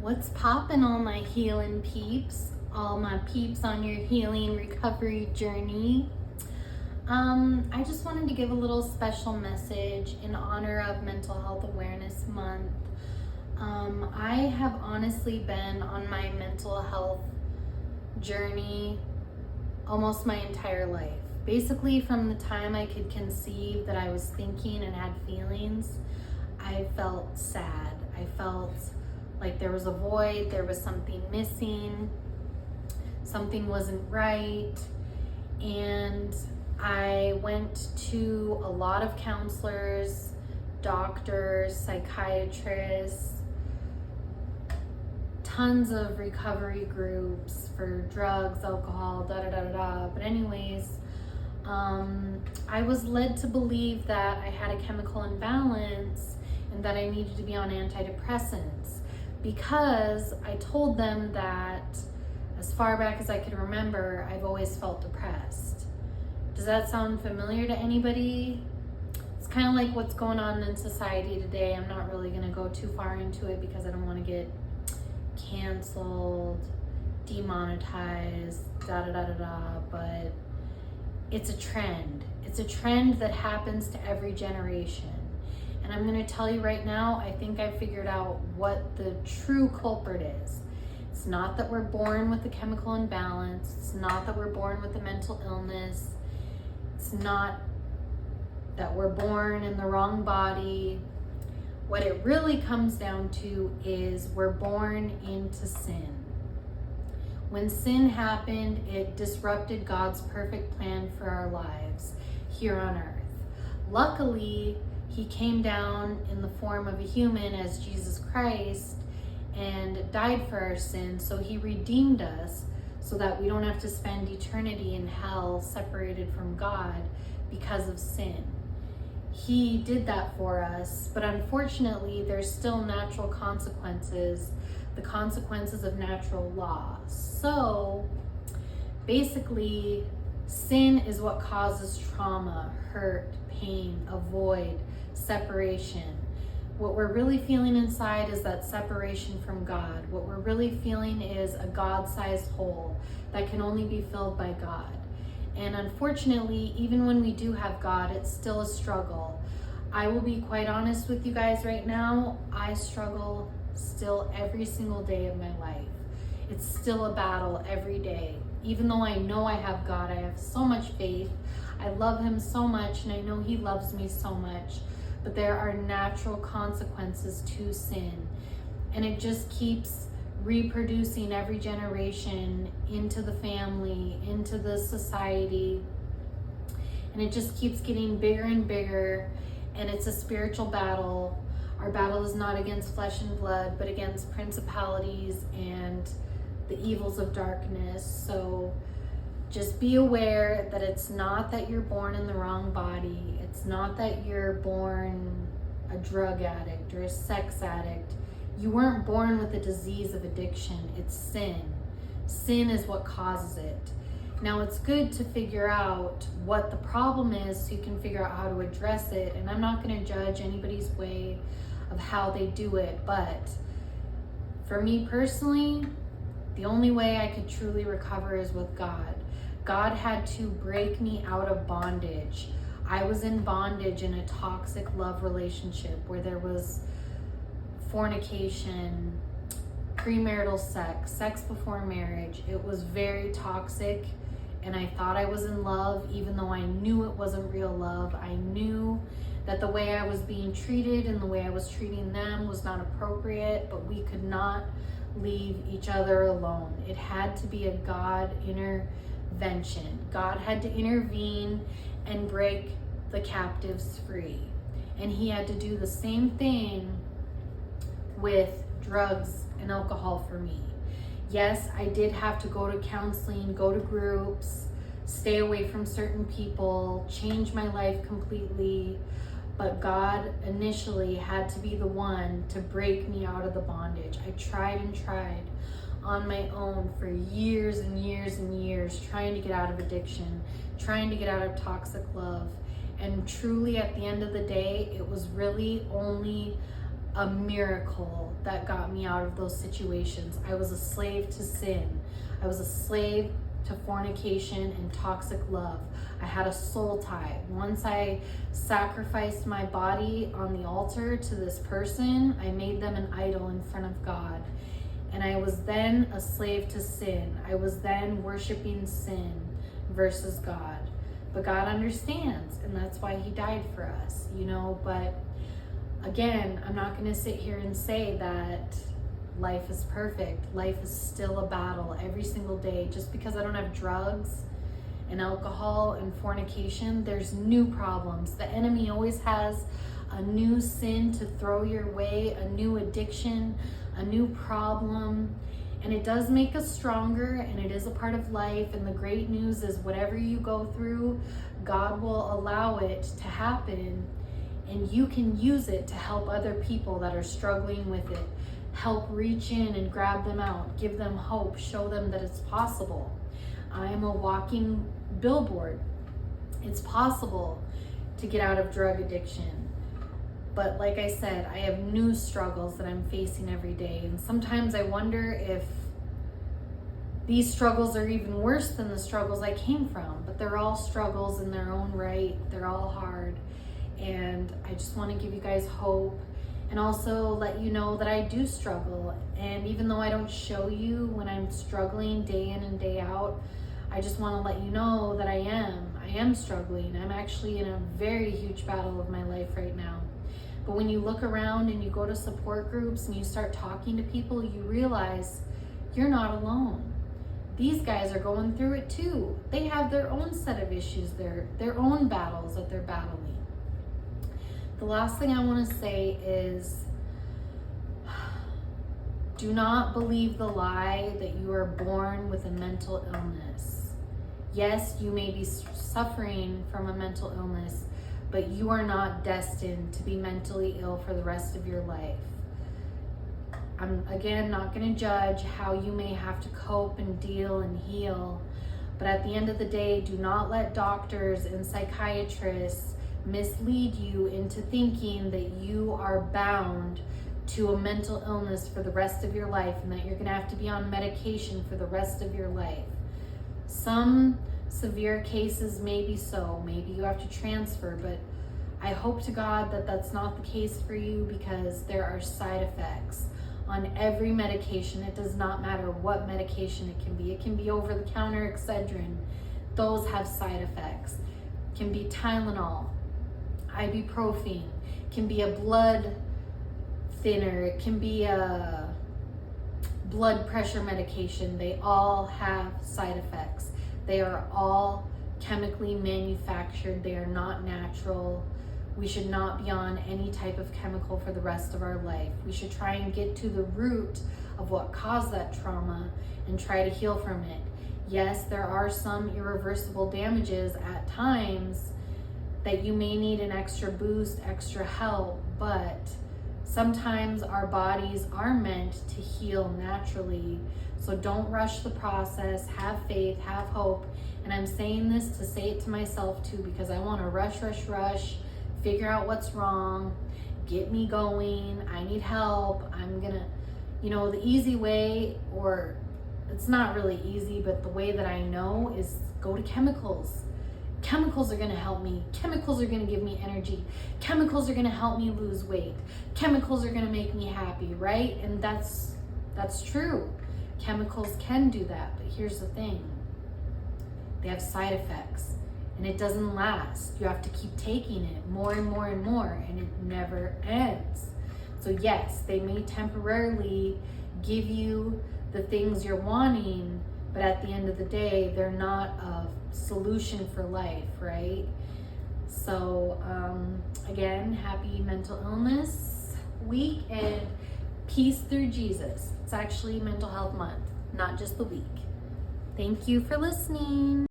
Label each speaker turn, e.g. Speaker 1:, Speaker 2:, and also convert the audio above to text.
Speaker 1: What's poppin', all my healing peeps, all my peeps on your healing recovery journey? I just wanted to give a little special message in honor of Mental Health Awareness Month. I have honestly been on my mental health journey almost my entire life. Basically, from the time I could conceive that I was thinking and had feelings, I felt sad. I felt like there was a void, there was something missing, something wasn't right. And I went to a lot of counselors, doctors, psychiatrists, tons of recovery groups for drugs, alcohol, But anyways, I was led to believe that I had a chemical imbalance and that I needed to be on antidepressants, because I told them that as far back as I could remember, I've always felt depressed. Does that sound familiar to anybody? It's kind of like what's going on in society today. I'm not really going to go too far into it because I don't want to get canceled, demonetized, but it's a trend. It's a trend that happens to every generation. And I'm going to tell you right now, I think I figured out what the true culprit is. It's not that we're born with a chemical imbalance. It's not that we're born with a mental illness. It's not that we're born in the wrong body. What it really comes down to is we're born into sin. When sin happened, it disrupted God's perfect plan for our lives here on earth. Luckily, He came down in the form of a human as Jesus Christ and died for our sins. So He redeemed us so that we don't have to spend eternity in hell separated from God because of sin. He did that for us, but unfortunately, there's still natural consequences, the consequences of natural law. So basically, sin is what causes trauma, hurt, pain, a void, separation. What we're really feeling inside is that separation from God. What we're really feeling is a God-sized hole that can only be filled by God. And unfortunately, even when we do have God, it's still a struggle. I will be quite honest with you guys right now. I struggle still every single day of my life. It's still a battle every day. Even though I know I have God, I have so much faith. I love Him so much, and I know He loves me so much. But there are natural consequences to sin. And it just keeps reproducing every generation into the family, into the society. And it just keeps getting bigger and bigger. And it's a spiritual battle. Our battle is not against flesh and blood, but against principalities and the evils of darkness. So just be aware that it's not that you're born in the wrong body. It's not that you're born a drug addict or a sex addict. You weren't born with a disease of addiction. It's sin. Sin is what causes it. Now, it's good to figure out what the problem is so you can figure out how to address it. And I'm not going to judge anybody's way of how they do it. But for me personally, the only way I could truly recover is with God. God had to break me out of bondage. I was in bondage in a toxic love relationship where there was fornication, premarital sex, sex before marriage. It was very toxic, and I thought I was in love even though I knew it wasn't real love. I knew that the way I was being treated and the way I was treating them was not appropriate, but we could not leave each other alone. It had to be a God intervention. God had to intervene and break the captives free. And He had to do the same thing with drugs and alcohol for me. Yes, I did have to go to counseling, go to groups, stay away from certain people, change my life completely. But God initially had to be the one to break me out of the bondage. I tried and tried on my own for years and years and years, trying to get out of addiction, trying to get out of toxic love. And truly, at the end of the day, it was really only a miracle that got me out of those situations. I was a slave to sin. I was a slave to fornication and toxic love. I had a soul tie. Once I sacrificed my body on the altar to this person, I made them an idol in front of God. And I was then a slave to sin. I was then worshiping sin versus God. But God understands, and that's why he died for us, you know. But again, I'm not going to sit here and say that life is perfect. Life is still a battle every single day. Just because I don't have drugs and alcohol and fornication, there's new problems. The enemy always has a new sin to throw your way, a new addiction, a new problem. And it does make us stronger, and it is a part of life. And the great news is whatever you go through, God will allow it to happen, and you can use it to help other people that are struggling with it. Help reach in and grab them out, give them hope, show them that it's possible. I am a walking billboard. It's possible to get out of drug addiction. But like I said, I have new struggles that I'm facing every day. And sometimes I wonder if these struggles are even worse than the struggles I came from. But they're all struggles in their own right. They're all hard. And I just want to give you guys hope, and also let you know that I do struggle. And even though I don't show you when I'm struggling day in and day out, I just want to let you know that I am struggling. I'm actually in a very huge battle of my life right now. But when you look around and you go to support groups and you start talking to people, you realize you're not alone. These guys are going through it too. They have their own set of issues, their own battles that they're battling. The last thing I want to say is, do not believe the lie that you are born with a mental illness. Yes, you may be suffering from a mental illness, but you are not destined to be mentally ill for the rest of your life. I'm, again, not going to judge how you may have to cope and deal and heal, but at the end of the day, do not let doctors and psychiatrists mislead you into thinking that you are bound to a mental illness for the rest of your life and that you're going to have to be on medication for the rest of your life. Some severe cases may be so. Maybe you have to transfer, but I hope to God that that's not the case for you, because there are side effects on every medication. It does not matter what medication it can be. It can be over-the-counter Excedrin. Those have side effects. It can be Tylenol, ibuprofen, can be a blood thinner, it can be a blood pressure medication. They all have side effects. They are all chemically manufactured. They are not natural. We should not be on any type of chemical for the rest of our life. We should try and get to the root of what caused that trauma and try to heal from it. Yes, there are some irreversible damages at times that you may need an extra boost, extra help, but sometimes our bodies are meant to heal naturally. So don't rush the process. Have faith, have hope. And I'm saying this to say it to myself too, because I want to rush, figure out what's wrong, get me going. I need help. I'm gonna, the easy way, or it's not really easy, but the way that I know is go to chemicals. Chemicals are going to help me. Chemicals are going to give me energy. Chemicals are going to help me lose weight. Chemicals are going to make me happy, right? And that's true. Chemicals can do that, but here's the thing. They have side effects, and it doesn't last. You have to keep taking it more and more and more, and it never ends. So yes, they may temporarily give you the things you're wanting, but at the end of the day, they're not a solution for life, right? So again, happy Mental Illness Week and peace through Jesus. It's actually Mental Health Month, not just the week. Thank you for listening.